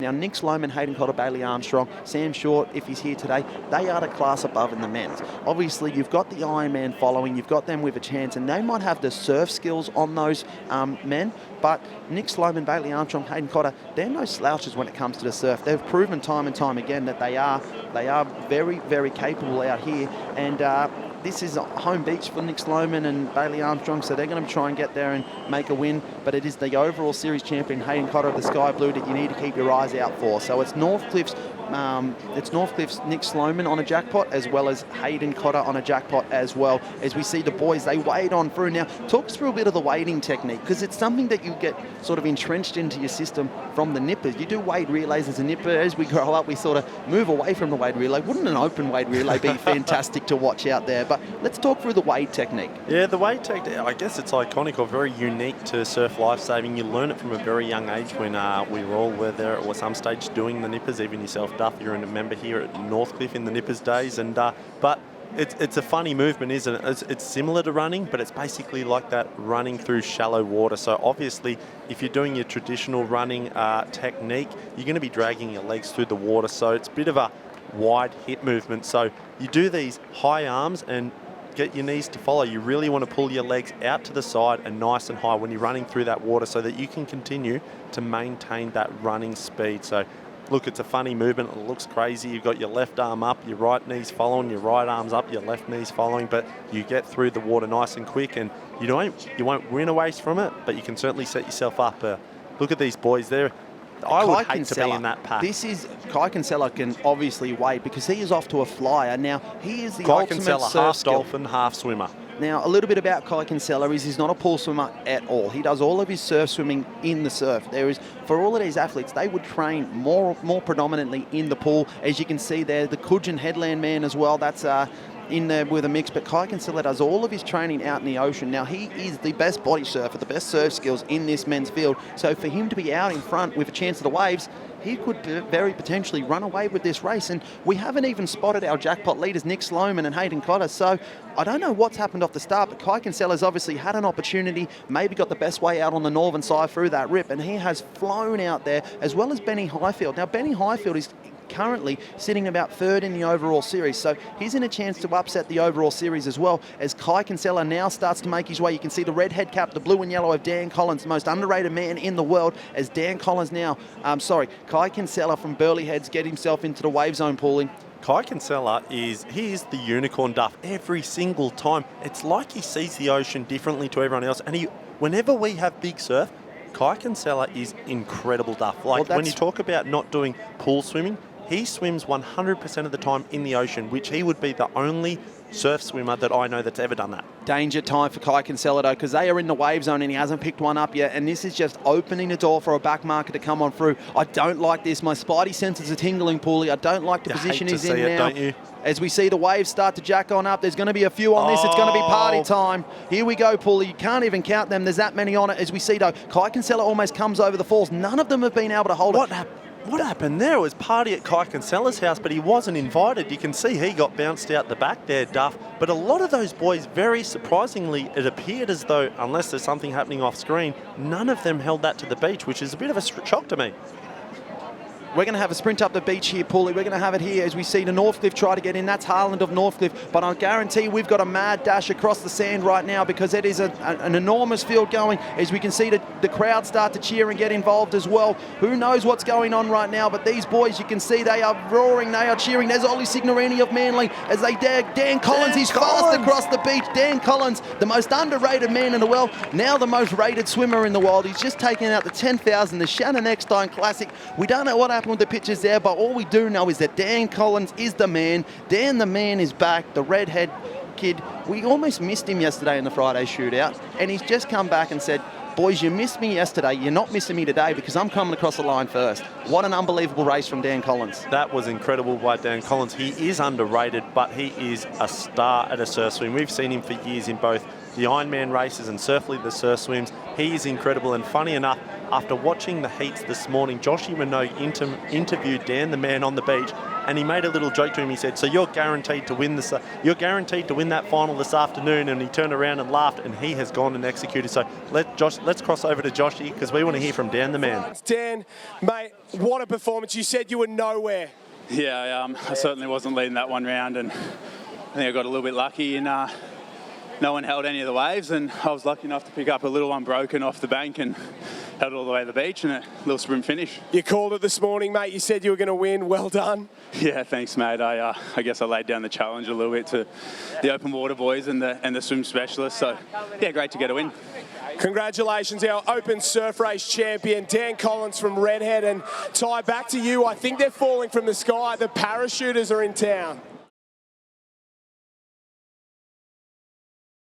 Now, Nick Sloman, Hayden Cotter, Bailey Armstrong, Sam Short, if he's here today, they are the class above in the men's. Obviously, you've got the Ironman following, you've got them with a chance, and they might have the surf skills on those men, but Nick Sloman, Bailey Armstrong, Hayden Cotter, they're no slouches when it comes to the surf. They've proven time and time again that they are very, very capable out here, and this is a home beach for Nick Sloman and Bailey Armstrong, so they're going to try and get there and make a win. But it is the overall series champion, Hayden Cotter of the Sky Blue, that you need to keep your eyes out for. So it's Northcliffe's Nick Sloman on a jackpot, as well as Hayden Cotter on a jackpot as well. As we see the boys, they wade on through. Now, talk us through a bit of the wading technique, because it's something that you get sort of entrenched into your system from the nippers. You do wade relays as a nipper. As we grow up, we sort of move away from the wade relay. Wouldn't an open wade relay be fantastic to watch out there? But let's talk through the wade technique. Yeah, the wade technique, I guess it's iconic or very unique to surf lifesaving. You learn it from a very young age when we were there at some stage doing the nippers, even yourself, Duff. You're a member here at Northcliffe in the nippers days. And but it's a funny movement, isn't it? It's similar to running, but it's basically like that running through shallow water. So obviously, if you're doing your traditional running technique, you're going to be dragging your legs through the water. So it's a bit of a wide hit movement. So you do these high arms and get your knees to follow. You really want to pull your legs out to the side and nice and high when you're running through that water, so that you can continue to maintain that running speed. So look, it's a funny movement. It looks crazy. You've got your left arm up, your right knee's following, your right arm's up, your left knee's following, but you get through the water nice and quick, and you won't win a race from it, but you can certainly set yourself up. Look at these boys there. I would hate to be in that pack. Kai Kinsella can obviously wade, because he is off to a flyer. Now, he is the ultimate surf half skill. dolphin, half swimmer. Now, a little bit about Kai Kinsella is he's not a pool swimmer at all. He does all of his surf swimming in the surf. For all of these athletes, they would train more predominantly in the pool. As you can see there, the Coogin Headland man as well, that's in there with a mix. But Kai Kinsella does all of his training out in the ocean. Now, he is the best body surfer, the best surf skills in this men's field. So for him to be out in front with a chance of the waves, he could very potentially run away with this race. And we haven't even spotted our jackpot leaders, Nick Sloman and Hayden Cotter. So I don't know what's happened off the start, but Kai Kinsella's obviously had an opportunity, maybe got the best way out on the northern side through that rip, and he has flown out there, as well as Benny Highfield. Now, Benny Highfield is currently sitting about third in the overall series, so he's in a chance to upset the overall series as well, as Kai Kinsella now starts to make his way. You can see the red head cap, the blue and yellow of Dan Collins, the most underrated man in the world, as Dan Collins now, Kai Kinsella from Burleigh Heads get himself into the wave zone pooling. Kai Kinsella he is the unicorn, Duff, every single time. It's like he sees the ocean differently to everyone else, and whenever we have big surf, Kai Kinsella is incredible, Duff. When you talk about not doing pool swimming, he swims 100% of the time in the ocean, which he would be the only surf swimmer that I know that's ever done that. Danger time for Kai Kinsella, though, because they are in the wave zone and he hasn't picked one up yet, and this is just opening the door for a back marker to come on through. I don't like this. My spidey senses are tingling, Paulie. I don't like the position he's in now. Don't you? As we see the waves start to jack on up, there's going to be a few on this. It's going to be party time. Here we go, Paulie. You can't even count them. There's that many on it. As we see, though, Kai Kinsella almost comes over the falls. None of them have been able to hold it. What happened there? It was party at Kai Kinsella's house, but he wasn't invited. You can see he got bounced out the back there, Duff. But a lot of those boys, very surprisingly, it appeared as though, unless there's something happening off screen, none of them held that to the beach, which is a bit of a shock to me. We're going to have a sprint up the beach here, Paulie. We're going to have it here as we see the Northcliffe try to get in. That's Harland of Northcliffe. But I guarantee we've got a mad dash across the sand right now, because it is an enormous field going, as we can see the crowd start to cheer and get involved as well. Who knows what's going on right now, but these boys, you can see they are roaring, they are cheering. There's Ollie Signorini of Manly as they dare. Dan Collins, he's fast across the beach. Dan Collins, the most underrated man in the world, now the most rated swimmer in the world. He's just taken out the 10,000, the Shannon Eckstein Classic. We don't know what happened with the pictures there, but all we do know is that Dan Collins is the man. Dan the man is back, the redhead kid. We almost missed him yesterday in the Friday shootout, and he's just come back and said, boys, you missed me yesterday. You're not missing me today, because I'm coming across the line first. What an unbelievable race from Dan Collins. That was incredible by Dan Collins. He is underrated, but he is a star at a surf swim. We've seen him for years in both the Ironman races and Surfly the surf swims. He is incredible, and funny enough, after watching the heats this morning, Joshy Renault interviewed Dan the man on the beach, and he made a little joke to him. He said, "So you're guaranteed to win this. You're guaranteed to win that final this afternoon." And he turned around and laughed, and he has gone and executed. So let's cross over to Joshy because we want to hear from Dan the man. Dan, mate, what a performance! You said you were nowhere. Yeah, I certainly wasn't leading that one round, and I think I got a little bit lucky in no one held any of the waves, and I was lucky enough to pick up a little one broken off the bank and held it all the way to the beach and a little sprint finish. You called it this morning, mate. You said you were going to win. Well done. Yeah, thanks, mate. I guess I laid down the challenge a little bit to the open water boys and the swim specialists. So, yeah, great to get a win. Congratulations, our Open Surf Race champion, Dan Collins from Redhead. And Ty, back to you. I think they're falling from the sky. The parachuters are in town.